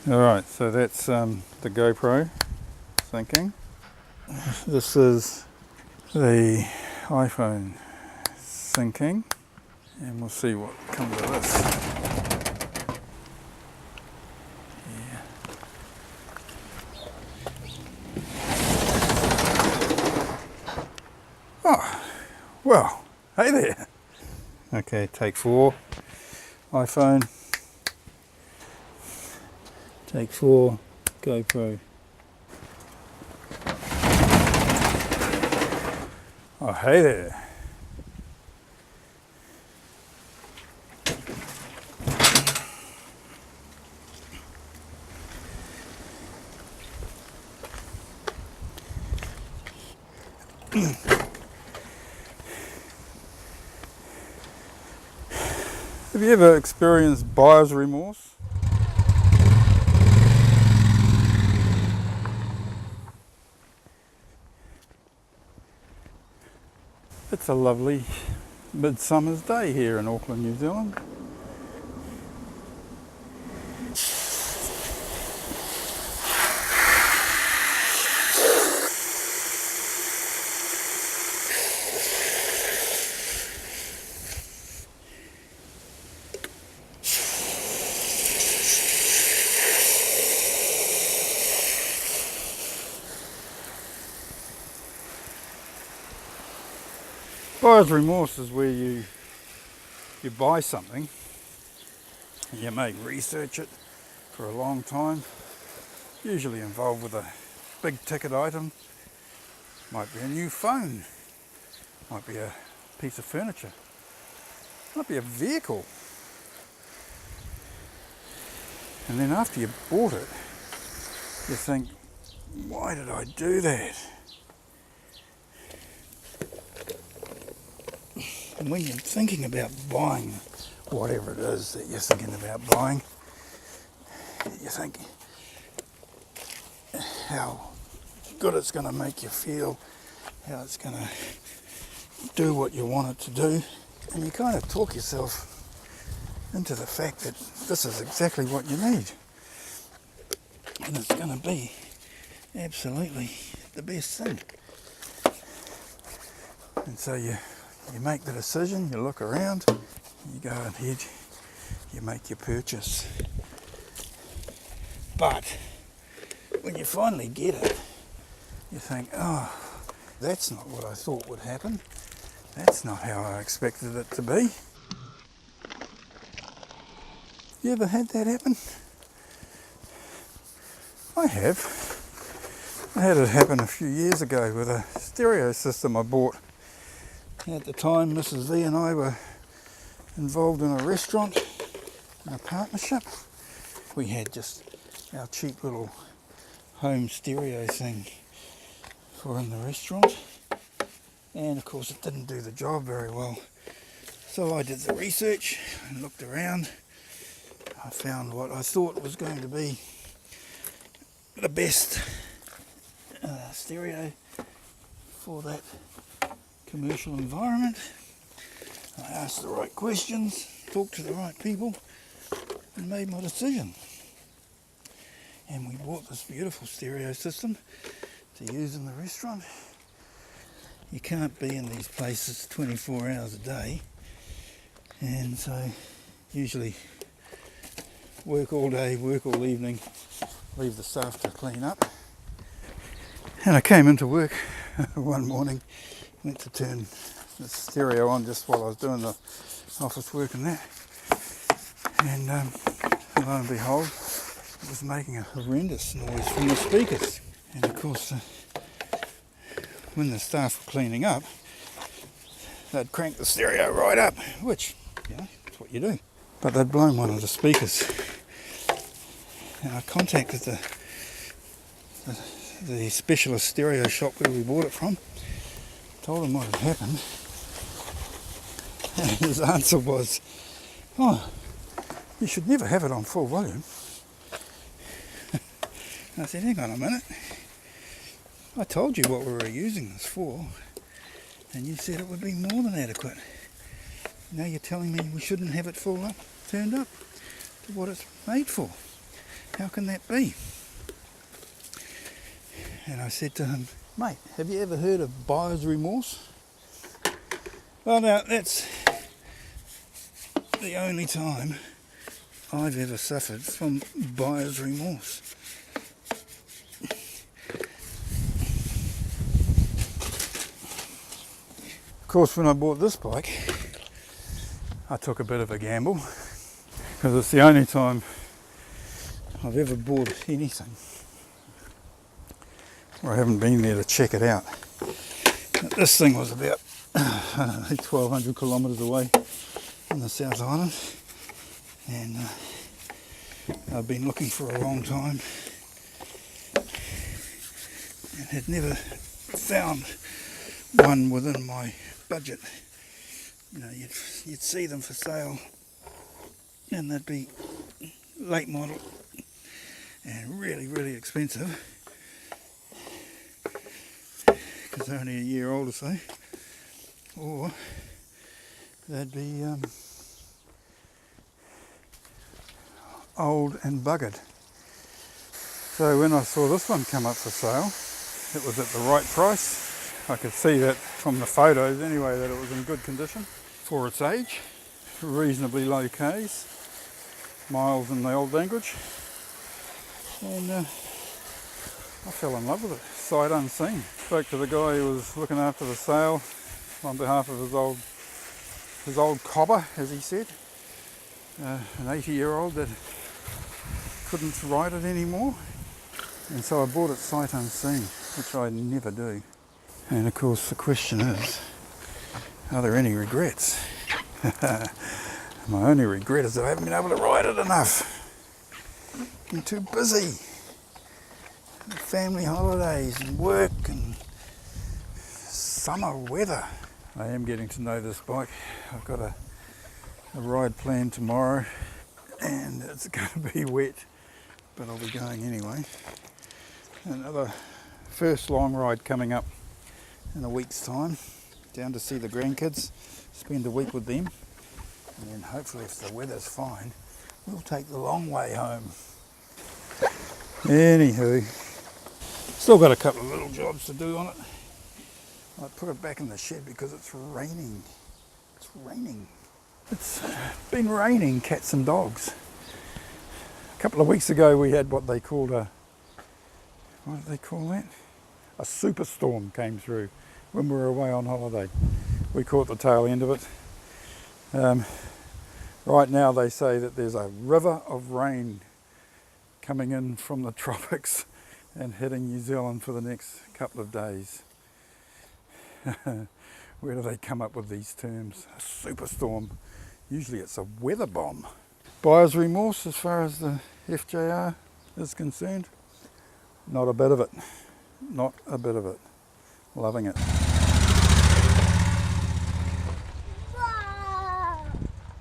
Alright, so that's the GoPro syncing. This is the iPhone syncing, and we'll see what comes of this. Yeah. Oh, well, hey there. Okay, take 4, iPhone. Take 4, GoPro. Oh, hey there. Have you ever experienced buyer's remorse? It's a lovely midsummer's day here in Auckland, New Zealand. Buyer's remorse is where you buy something and you may research it for a long time, usually involved with a big ticket item. Might be a new phone, might be a piece of furniture, might be a vehicle. And then after you bought it, you think, why did I do that? And when you're thinking about buying whatever it is that you're thinking about buying, you think how good it's going to make you feel, how it's going to do what you want it to do, and you kind of talk yourself into the fact that this is exactly what you need, and it's going to be absolutely the best thing. And so you make the decision, you look around, you go ahead, you make your purchase. But when you finally get it, you think, oh, that's not what I thought would happen. That's not how I expected it to be. You ever had that happen? I have. I had it happen a few years ago with a stereo system I bought. At the time, Mrs. V and I were involved in a restaurant, in a partnership. We had just our cheap little home stereo thing for in the restaurant, and of course it didn't do the job very well. So I did the research and looked around. I found what I thought was going to be the best stereo for that commercial environment. I asked the right questions, talked to the right people, and made my decision. And we bought this beautiful stereo system to use in the restaurant. You can't be in these places 24 hours a day, and so usually work all day, work all evening, leave the staff to clean up. And I came into work one morning, went to turn the stereo on just while I was doing the office work and that, and lo and behold, it was making a horrendous noise from the speakers. And of course, when the staff were cleaning up, they'd crank the stereo right up, which, you know, that's what you do. But they'd blown one of the speakers, and I contacted the specialist stereo shop where we bought it from, told him what had happened, and his answer was, oh, you should never have it on full volume. I said, hang on a minute, I told you what we were using this for, and you said it would be more than adequate. Now you're telling me we shouldn't have it full up, turned up to what it's made for. How can that be? And I said to him, mate, have you ever heard of buyer's remorse? Well, now, that's the only time I've ever suffered from buyer's remorse. Of course, when I bought this bike, I took a bit of a gamble, because it's the only time I've ever bought anything where I haven't been there to check it out. This thing was about, 1,200 kilometres away in the South Island, and I've been looking for a long time and had never found one within my budget. You know, you'd see them for sale and they'd be late model and really, really expensive, because they're only a year old or so, or they'd be old and buggered. So when I saw this one come up for sale, it was at the right price. I could see that from the photos anyway, that it was in good condition for its age, reasonably low Ks, miles in the old language, and I fell in love with it, sight unseen. Spoke to the guy who was looking after the sale on behalf of his old cobber, as he said, an 80-year-old that couldn't ride it anymore, and so I bought it sight unseen, which I never do. And of course the question is, are there any regrets? My only regret is that I haven't been able to ride it enough. I'm too busy. Family holidays and work and summer weather. I am getting to know this bike. I've got a ride planned tomorrow, and it's going to be wet, but I'll be going anyway. Another first long ride coming up in a week's time, down to see the grandkids, spend a week with them, and then hopefully, if the weather's fine, we'll take the long way home. Anywho, still got a couple of little jobs to do on it. I put it back in the shed because it's raining. It's raining. It's been raining cats and dogs. A couple of weeks ago we had what they called what did they call that? A superstorm came through when we were away on holiday. We caught the tail end of it. Right now they say that there's a river of rain coming in from the tropics and hitting New Zealand for the next couple of days. Where do they come up with these terms? A superstorm. Usually it's a weather bomb. Buyer's remorse as far as the FJR is concerned? Not a bit of it. Not a bit of it. Loving it.